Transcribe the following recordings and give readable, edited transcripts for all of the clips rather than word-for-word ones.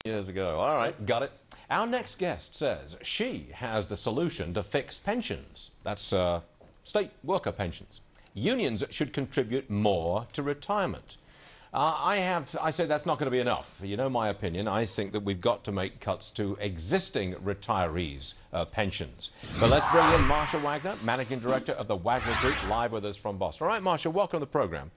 years ago. All right, got it. Our next guest says she has the solution to fix pensions. That's state worker pensions. Unions should contribute more to retirement. I say that's not going to be enough. You know my opinion. I think that we've got to make cuts to existing retirees' pensions. But let's bring in Marcia Wagner, Managing Director of the Wagner Group, live with us from Boston. All right, Marcia, welcome to the program.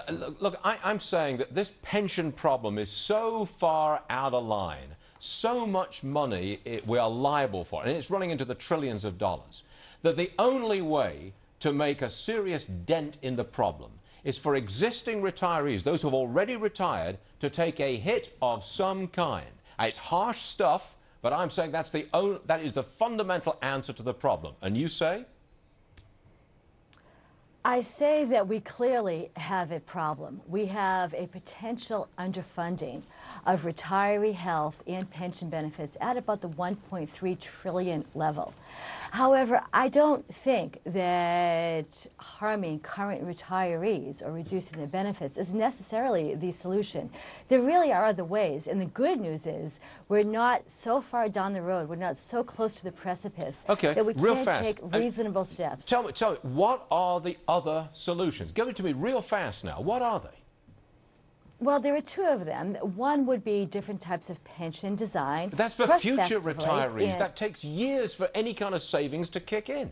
Look, I'm saying that this pension problem is so far out of line, so much money we are liable for, and it's running into the trillions of dollars, that the only way to make a serious dent in the problem is for existing retirees, those who have already retired, to take a hit of some kind. It's harsh stuff, but I'm saying that is the fundamental answer to the problem. And you say? I say that we clearly have a problem. We have a potential underfunding of retiree health and pension benefits at about the 1.3 trillion level. However, I don't think that harming current retirees or reducing their benefits is necessarily the solution. There really are other ways, and the good news is we're not so far down the road, we're not so close to the precipice that we can't take reasonable steps. Tell me, what are the other solutions? Give it to me real fast now. What are they? Well, there are two of them. One would be different types of pension design. That's for future retirees. That takes years for any kind of savings to kick in.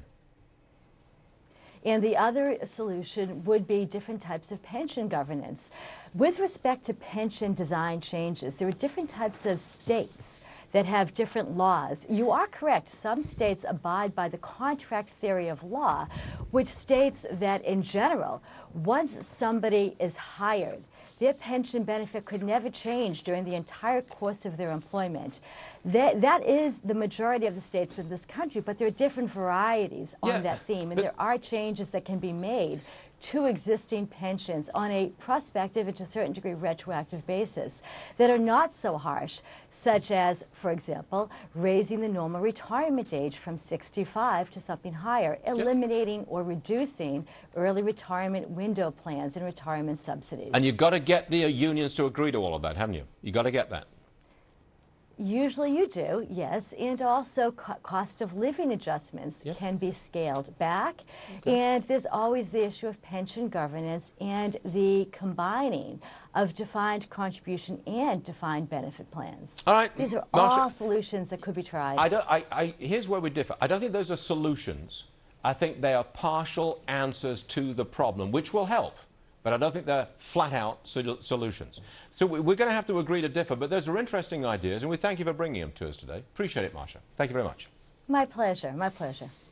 And the other solution would be different types of pension governance. With respect to pension design changes, there are different types of states that have different laws. You are correct. Some states abide by the contract theory of law, which states that in general, once somebody is hired, their pension benefit could never change during the entire course of their employment. That is the majority of the states in this country, but there are different varieties on that theme, and there are changes that can be made to existing pensions on a prospective and to a certain degree retroactive basis that are not so harsh, such as, for example, raising the normal retirement age from 65 to something higher, eliminating or reducing early retirement window plans and retirement subsidies. And you've got to get the unions to agree to all of that, haven't you? You've got to get that. Usually you do, yes, and also cost of living adjustments can be scaled back. And there's always the issue of pension governance and the combining of defined contribution and defined benefit plans. All right, these are Marcia, all solutions that could be tried. Here's where we differ. I don't think those are solutions. I think they are partial answers to the problem, which will help. But I don't think they're flat-out solutions. So we're going to have to agree to differ, but those are interesting ideas, and we thank you for bringing them to us today. Appreciate it, Marcia. Thank you very much. My pleasure. My pleasure.